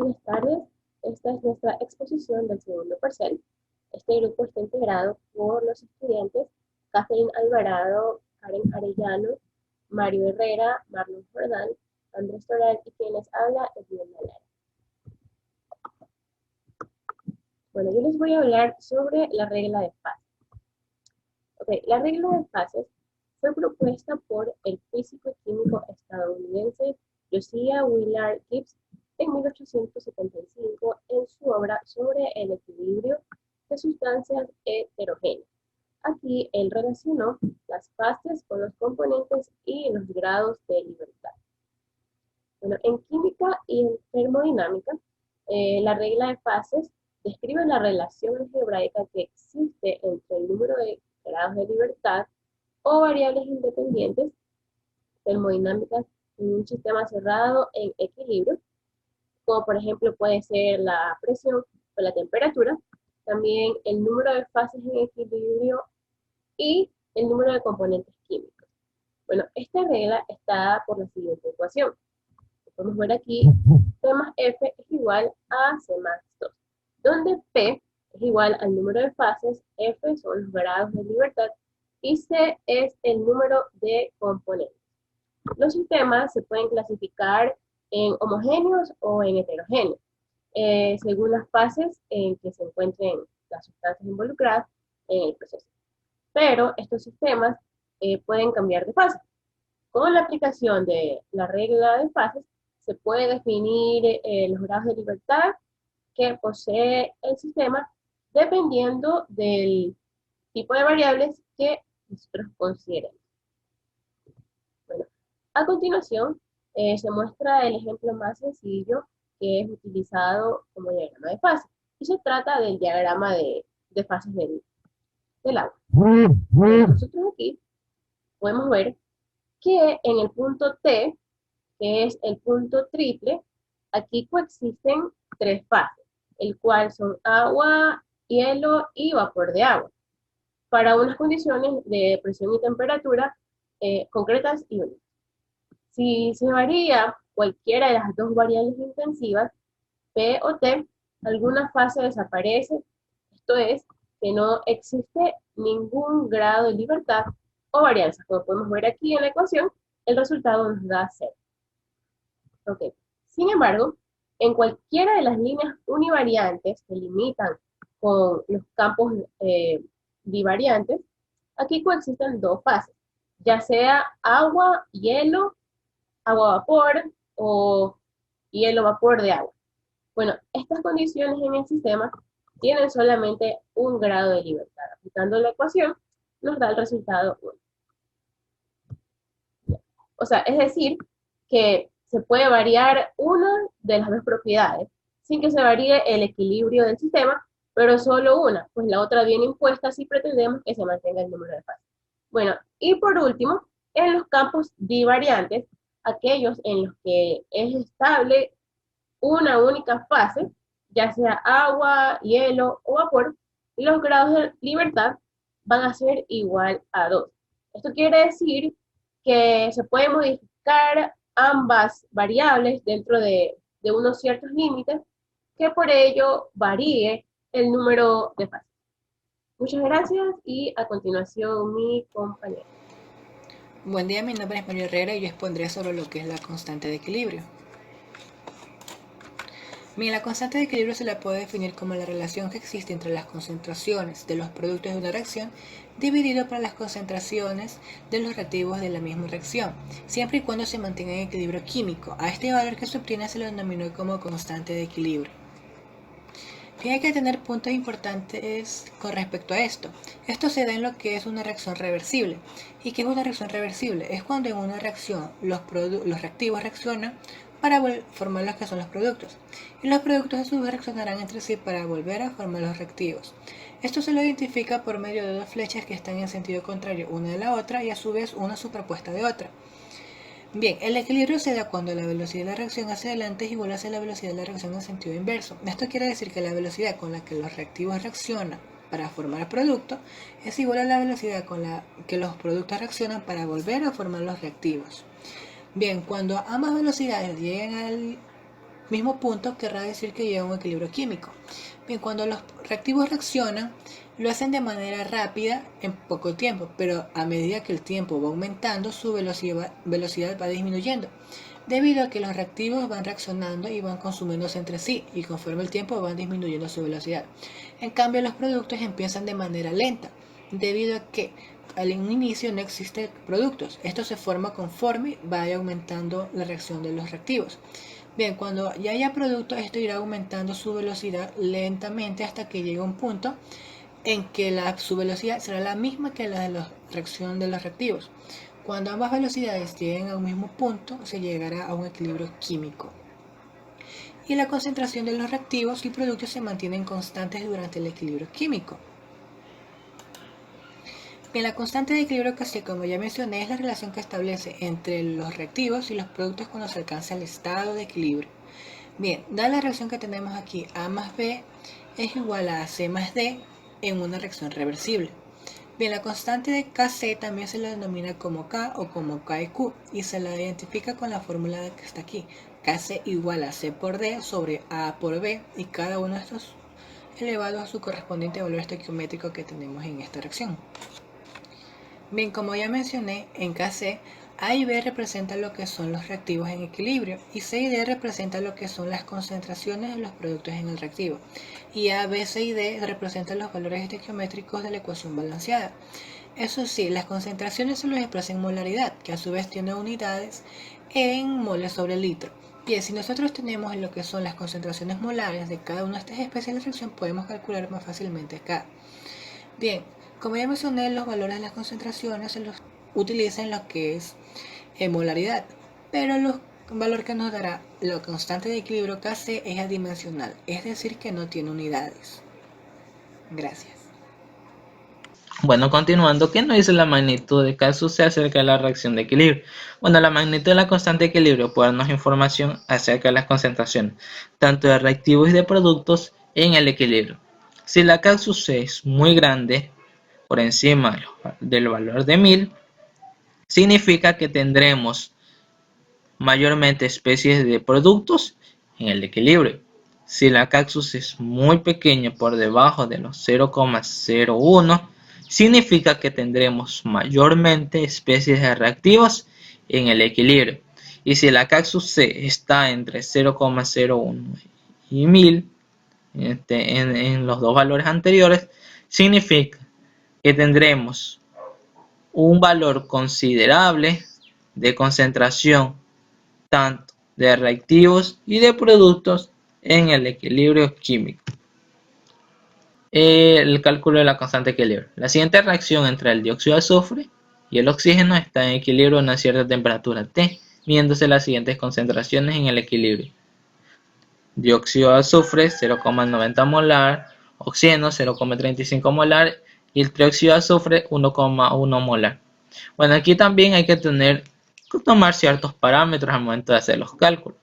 Buenas tardes, esta es nuestra exposición del segundo parcial. Este grupo está integrado por los estudiantes Catherine Alvarado, Karen Arellano, Mario Herrera, Marlon Jordán, Andrés Toral y quien les habla es Edwin Lara. Bueno, yo les voy a hablar sobre la regla de fases. Okay, la regla de fases fue propuesta por el físico y químico estadounidense Josiah Willard Gibbs en 1875 en su obra sobre el equilibrio de sustancias heterogéneas. Aquí él relacionó las fases con los componentes y los grados de libertad. Bueno, en química y en termodinámica, la regla de fases describe la relación algebraica que existe entre el número de grados de libertad o variables independientes termodinámicas en un sistema cerrado en equilibrio, como por ejemplo puede ser la presión o la temperatura, también el número de fases en equilibrio y el número de componentes químicos. Bueno, esta regla está dada por la siguiente ecuación. Podemos ver aquí, P más F es igual a C más 2, donde P es igual al número de fases, F son los grados de libertad y C es el número de componentes. Los sistemas se pueden clasificar en homogéneos o en heterogéneos, según las fases en que se encuentren las sustancias involucradas en el proceso. Pero estos sistemas pueden cambiar de fase. Con la aplicación de la regla de fases, se puede definir los grados de libertad que posee el sistema dependiendo del tipo de variables que nosotros consideremos. Bueno, a continuación se muestra el ejemplo más sencillo que es utilizado como diagrama de fases. Y se trata del diagrama de fases del agua. Bueno, nosotros aquí podemos ver que en el punto T, que es el punto triple, aquí coexisten tres fases, el cual son agua, hielo y vapor de agua, para unas condiciones de presión y temperatura concretas y únicas. Si se varía cualquiera de las dos variables intensivas, P o T, alguna fase desaparece, esto es, que no existe ningún grado de libertad o varianza. Como podemos ver aquí en la ecuación, el resultado nos da 0. Okay. Sin embargo, en cualquiera de las líneas univariantes que limitan con los campos bivariantes, aquí coexisten dos fases, ya sea agua, hielo, agua-vapor o hielo-vapor de agua. Bueno, estas condiciones en el sistema tienen solamente un grado de libertad. Aplicando la ecuación, nos da el resultado 1. O sea, es decir, que se puede variar una de las dos propiedades sin que se varíe el equilibrio del sistema, pero solo una, pues la otra viene impuesta si pretendemos que se mantenga el número de fases. Bueno, y por último, en los campos bivariantes, aquellos en los que es estable una única fase, ya sea agua, hielo o vapor, los grados de libertad van a ser igual a 2. Esto quiere decir que se pueden modificar ambas variables dentro de unos ciertos límites, que por ello varíe el número de fases. Muchas gracias y a continuación mi compañero. Buen día, mi nombre es Mario Herrera y yo expondré sobre lo que es la constante de equilibrio. Bien, la constante de equilibrio se la puede definir como la relación que existe entre las concentraciones de los productos de una reacción dividido por las concentraciones de los reactivos de la misma reacción, siempre y cuando se mantenga en equilibrio químico. A este valor que se obtiene se lo denominó como constante de equilibrio. Hay que tener puntos importantes con respecto a esto. Esto se da en lo que es una reacción reversible. ¿Y qué es una reacción reversible? Es cuando en una reacción los reactivos reaccionan para formar los que son los productos. Y los productos a su vez reaccionarán entre sí para volver a formar los reactivos. Esto se lo identifica por medio de dos flechas que están en sentido contrario una de la otra y a su vez una superpuesta de otra. Bien, el equilibrio se da cuando la velocidad de la reacción hacia adelante es igual a la velocidad de la reacción en sentido inverso. Esto quiere decir que la velocidad con la que los reactivos reaccionan para formar el producto es igual a la velocidad con la que los productos reaccionan para volver a formar los reactivos. Bien, cuando ambas velocidades lleguen mismo punto querrá decir que llega a un equilibrio químico. Bien, cuando los reactivos reaccionan, lo hacen de manera rápida en poco tiempo, pero a medida que el tiempo va aumentando, su velocidad va disminuyendo, debido a que los reactivos van reaccionando y van consumiéndose entre sí, y conforme el tiempo van disminuyendo su velocidad. En cambio, los productos empiezan de manera lenta, debido a que al inicio no existen productos. Esto se forma conforme vaya aumentando la reacción de los reactivos. Bien, cuando ya haya producto, esto irá aumentando su velocidad lentamente hasta que llegue a un punto en que su velocidad será la misma que la de la reacción de los reactivos. Cuando ambas velocidades lleguen a un mismo punto, se llegará a un equilibrio químico. Y la concentración de los reactivos y productos se mantienen constantes durante el equilibrio químico. Bien, la constante de equilibrio que, como ya mencioné, es la relación que establece entre los reactivos y los productos cuando se alcanza el estado de equilibrio. Bien, dada la reacción que tenemos aquí, A más B es igual a C más D en una reacción reversible. Bien, la constante de Kc también se la denomina como K o como KQ y se la identifica con la fórmula que está aquí. Kc igual a C por D sobre A por B y cada uno de estos elevado a su correspondiente valor estequiométrico que tenemos en esta reacción. Bien, como ya mencioné, en Kc, A y B representan lo que son los reactivos en equilibrio y C y D representan lo que son las concentraciones de los productos en el reactivo. Y A, B, C y D representan los valores estequiométricos de la ecuación balanceada. Eso sí, las concentraciones se los expresan en molaridad, que a su vez tiene unidades en moles sobre litro. Bien, si nosotros tenemos lo que son las concentraciones molares de cada una de estas especies de reacción, podemos calcular más fácilmente acá. Bien, como ya mencioné, los valores de las concentraciones se los utilizan en lo que es molaridad, pero el valor que nos dará la constante de equilibrio Kc es adimensional, es decir, que no tiene unidades. Gracias. Bueno, continuando, ¿qué nos dice la magnitud de K sub C acerca de la reacción de equilibrio? Bueno, la magnitud de la constante de equilibrio puede darnos información acerca de las concentraciones, tanto de reactivos y de productos en el equilibrio. Si la K sub C es muy grande, por encima del valor de 1000, significa que tendremos mayormente especies de productos en el equilibrio. Si la K sub C es muy pequeña, por debajo de los 0,01, significa que tendremos mayormente especies de reactivos en el equilibrio. Y si la K sub C está entre 0,01 y 1000, en los dos valores anteriores, significa que tendremos un valor considerable de concentración tanto de reactivos y de productos en el equilibrio químico. El cálculo de la constante de equilibrio. La siguiente reacción entre el dióxido de azufre y el oxígeno está en equilibrio a una cierta temperatura T, midiéndose las siguientes concentraciones en el equilibrio. Dióxido de azufre 0,90 molar, oxígeno 0,35 molar y el trióxido de azufre 1,1 molar. Bueno, aquí también hay que tomar ciertos parámetros al momento de hacer los cálculos.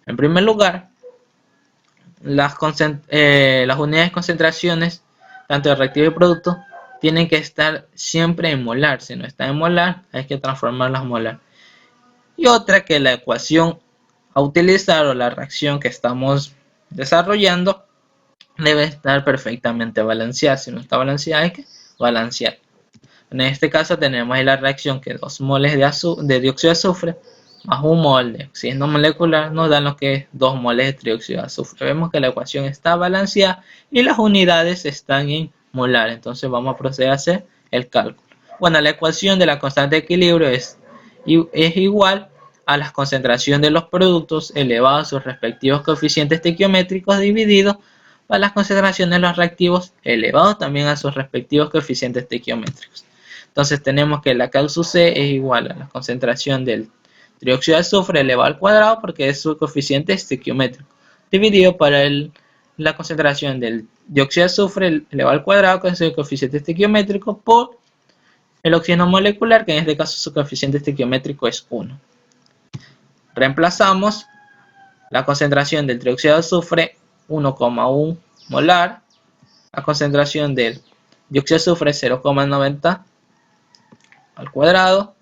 En primer lugar, las unidades de concentraciones, tanto de reactivo y producto, tienen que estar siempre en molar. Si no están en molar, hay que transformarlas en molar. Y otra, que la ecuación a utilizar o la reacción que estamos desarrollando debe estar perfectamente balanceada. Si no está balanceada, hay que balancear. En este caso tenemos ahí la reacción que 2 moles de dióxido de azufre más 1 mol de oxígeno molecular nos dan lo que es 2 moles de trióxido de azufre. Vemos que la ecuación está balanceada y las unidades están en molar. Entonces vamos a proceder a hacer el cálculo. Bueno, la ecuación de la constante de equilibrio es igual a la concentración de los productos elevado a sus respectivos coeficientes estequiométricos dividido para las concentraciones de los reactivos elevados también a sus respectivos coeficientes estequiométricos. Entonces tenemos que la K sub C es igual a la concentración del trióxido de azufre elevado al cuadrado porque es su coeficiente estequiométrico, dividido para la concentración del dióxido de azufre elevado al cuadrado con su coeficiente estequiométrico por el oxígeno molecular, que en este caso su coeficiente estequiométrico es 1. Reemplazamos la concentración del trióxido de azufre 1,1 molar, la concentración del dióxido de azufre 0,90 al cuadrado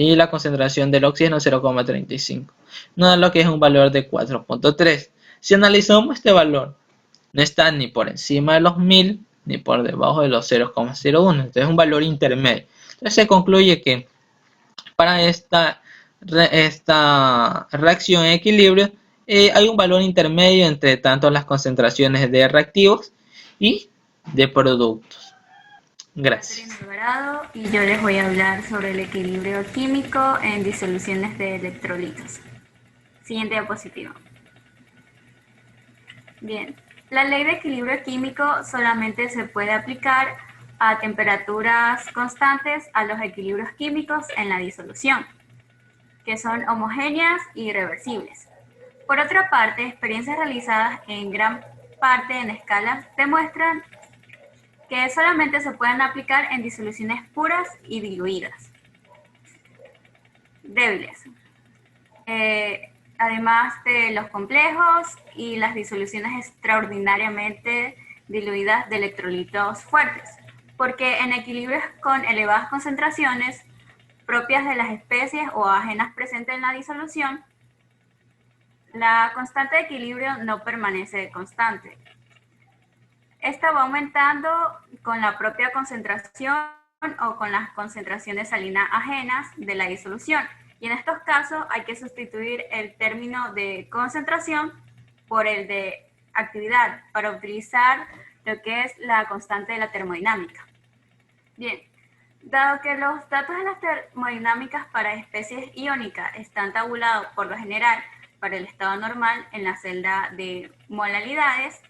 y la concentración del oxígeno 0,35, nos da lo que es un valor de 4.3. Si analizamos este valor, no está ni por encima de los 1000 ni por debajo de los 0,01, entonces es un valor intermedio. Entonces se concluye que para esta reacción en equilibrio hay un valor intermedio entre tanto las concentraciones de reactivos y de productos. Gracias. Y yo les voy a hablar sobre el equilibrio químico en disoluciones de electrolitos. Siguiente diapositiva. Bien, la ley de equilibrio químico solamente se puede aplicar a temperaturas constantes a los equilibrios químicos en la disolución, que son homogéneas y reversibles. Por otra parte, experiencias realizadas en gran parte en escala demuestran que solamente se pueden aplicar en disoluciones puras y diluidas, débiles, además de los complejos y las disoluciones extraordinariamente diluidas de electrolitos fuertes, porque en equilibrios con elevadas concentraciones propias de las especies o ajenas presentes en la disolución, la constante de equilibrio no permanece constante. Esta va aumentando con la propia concentración o con las concentraciones salinas ajenas de la disolución. Y en estos casos hay que sustituir el término de concentración por el de actividad para utilizar lo que es la constante de la termodinámica. Bien, dado que los datos de las termodinámicas para especies iónicas están tabulados por lo general para el estado normal en la celda de molalidades,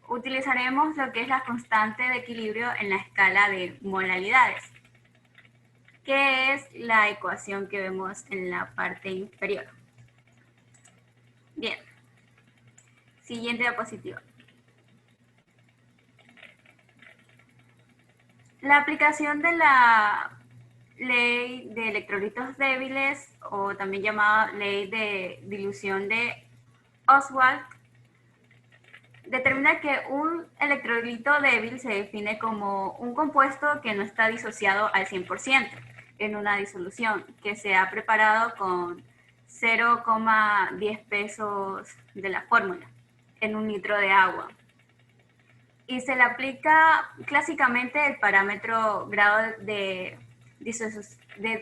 utilizaremos lo que es la constante de equilibrio en la escala de molalidades, que es la ecuación que vemos en la parte inferior. Bien, siguiente diapositiva. La aplicación de la ley de electrolitos débiles, o también llamada ley de dilución de Ostwald, determina que un electrolito débil se define como un compuesto que no está disociado al 100% en una disolución, que se ha preparado con 0,10 pesos de la fórmula en un litro de agua. Y se le aplica clásicamente el parámetro grado de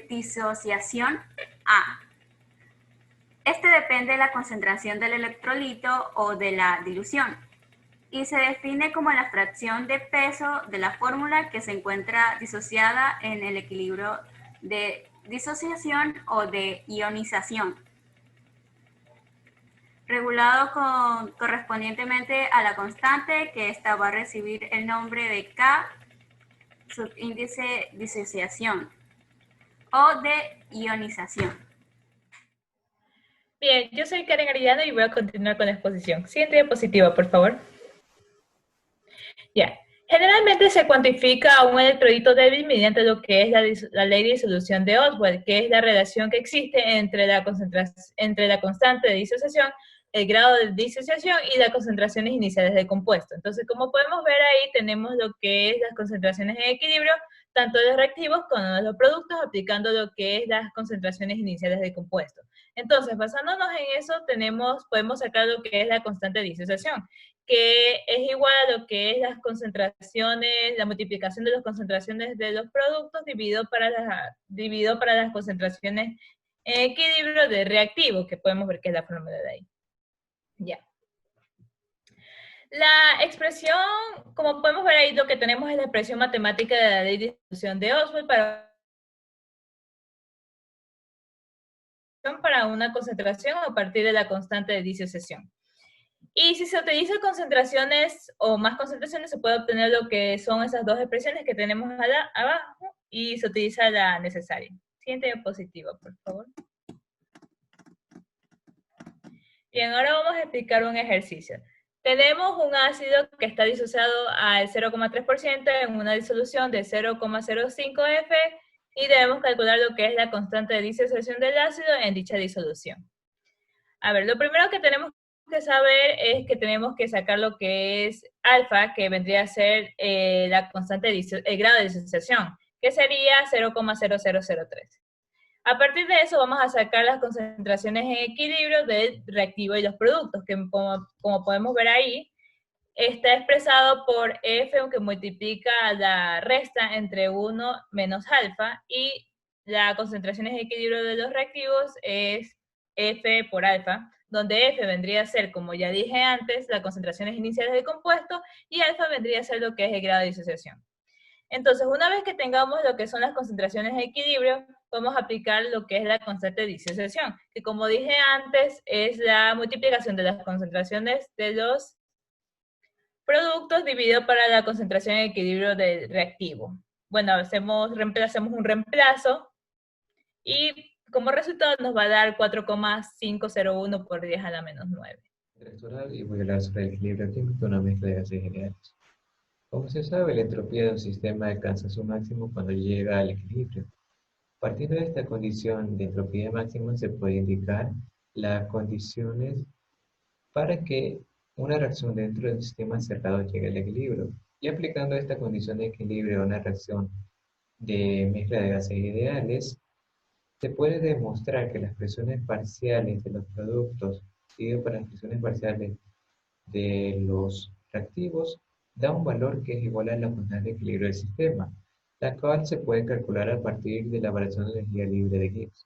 disociación A. Este depende de la concentración del electrolito o de la dilución y se define como la fracción de peso de la fórmula que se encuentra disociada en el equilibrio de disociación o de ionización, regulado correspondientemente a la constante, que esta va a recibir el nombre de K, subíndice disociación o de ionización. Bien, yo soy Karen Arellano y voy a continuar con la exposición. Siguiente diapositiva, por favor. Ya. Generalmente se cuantifica un electrolito débil mediante lo que es la ley de disolución de Ostwald, que es la relación que existe entre la constante de disociación, el grado de disociación y las concentraciones iniciales del compuesto. Entonces, como podemos ver ahí, tenemos lo que es las concentraciones en equilibrio, tanto de los reactivos como de los productos, aplicando lo que es las concentraciones iniciales del compuesto. Entonces, basándonos en eso, podemos sacar lo que es la constante de disociación, que es igual a lo que es las concentraciones, la multiplicación de las concentraciones de los productos dividido para las concentraciones en equilibrio de reactivo, que podemos ver que es la fórmula de ahí. Ya. La expresión, como podemos ver ahí, lo que tenemos es la expresión matemática de la ley de distribución de Ostwald para una concentración a partir de la constante de disociación. Y si se utilizan concentraciones o más concentraciones, se puede obtener lo que son esas dos expresiones que tenemos abajo y se utiliza la necesaria. Siguiente diapositiva, por favor. Bien, ahora vamos a explicar un ejercicio. Tenemos un ácido que está disociado al 0,3% en una disolución de 0,05 F y debemos calcular lo que es la constante de disociación del ácido en dicha disolución. A ver, lo primero que tenemos que saber es que tenemos que sacar lo que es alfa, que vendría a ser la constante el grado de disociación, que sería 0,0003. A partir de eso vamos a sacar las concentraciones en equilibrio del reactivo y los productos, que como podemos ver ahí, está expresado por F, que multiplica la resta entre 1 menos alfa, y la concentración en equilibrio de los reactivos es F por alfa, donde F vendría a ser, como ya dije antes, las concentraciones iniciales del compuesto, y alfa vendría a ser lo que es el grado de disociación. Entonces, una vez que tengamos lo que son las concentraciones de equilibrio, vamos a aplicar lo que es la constante de disociación, que como dije antes, es la multiplicación de las concentraciones de los productos dividido para la concentración en equilibrio del reactivo. Bueno, hacemos un reemplazo y como resultado nos va a dar 4,501 por 10 a la menos 9. Estructural y voy a hablar sobre el equilibrio químico de una mezcla de gases generales. Como se sabe, la entropía de un sistema alcanza su máximo cuando llega al equilibrio. Partiendo de esta condición de entropía máxima se puede indicar las condiciones para que una reacción dentro de un sistema cerrado llegue al equilibrio. Y aplicando esta condición de equilibrio a una reacción de mezcla de gases ideales, se puede demostrar que las presiones parciales de los productos dividido por las presiones parciales de los reactivos da un valor que es igual a la constante de equilibrio del sistema, la cual se puede calcular a partir de la variación de energía libre de Gibbs.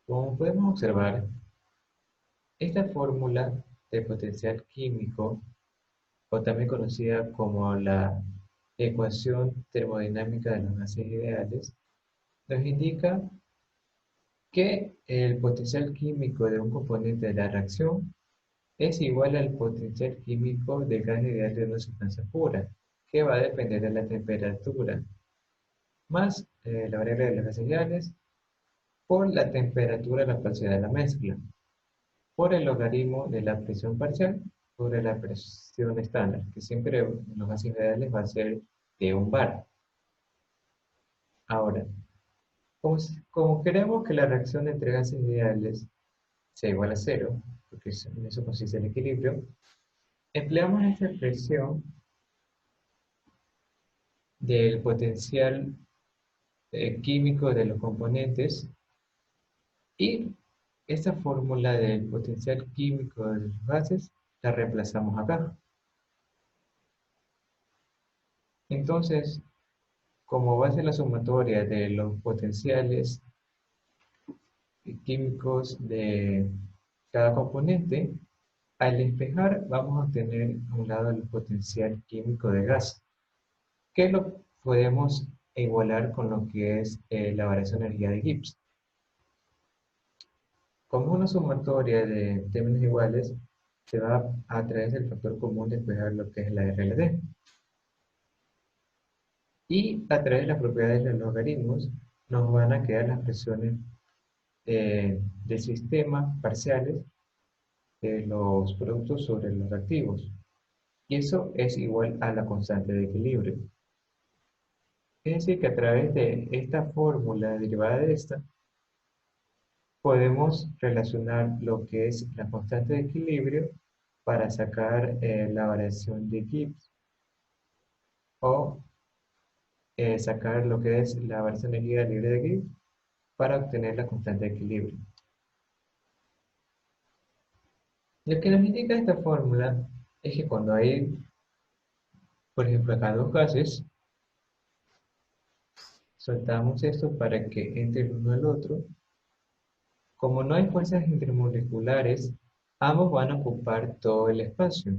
Como podemos observar, esta fórmula de potencial químico, o también conocida como la ecuación termodinámica de los gases ideales, nos indica que el potencial químico de un componente de la reacción es igual al potencial químico del gas ideal de una sustancia pura, que va a depender de la temperatura, más la variable de los gases ideales, por la temperatura de la parcialidad de la mezcla, por el logaritmo de la presión parcial sobre la presión estándar, que siempre en los gases ideales va a ser de 1 bar. Ahora, como queremos que la reacción entre gases ideales sea igual a 0, porque en eso consiste el equilibrio, empleamos esta expresión del potencial químico de los componentes y esta fórmula del potencial químico de los gases la reemplazamos acá. Entonces, como va a ser la sumatoria de los potenciales químicos de cada componente, al despejar vamos a obtener a un lado el potencial químico de gas, que lo podemos igualar con lo que es la variación de energía de Gibbs. Como una sumatoria de términos iguales, se va a través del factor común despejar lo que es la R y la D. Y a través de las propiedades de los logaritmos nos van a quedar las presiones del sistema parciales de los productos sobre los reactivos. Y eso es igual a la constante de equilibrio. Es decir, que a través de esta fórmula derivada de esta, podemos relacionar lo que es la constante de equilibrio para sacar la variación de Gibbs o sacar lo que es la variación de energía libre de Gibbs para obtener la constante de equilibrio. Lo que nos indica esta fórmula es que cuando hay, por ejemplo, acá dos gases, soltamos esto para que entre el uno al otro. Como no hay fuerzas intermoleculares, ambos van a ocupar todo el espacio.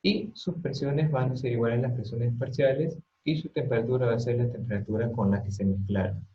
Y sus presiones van a ser iguales a las presiones parciales y su temperatura va a ser la temperatura con la que se mezclaron.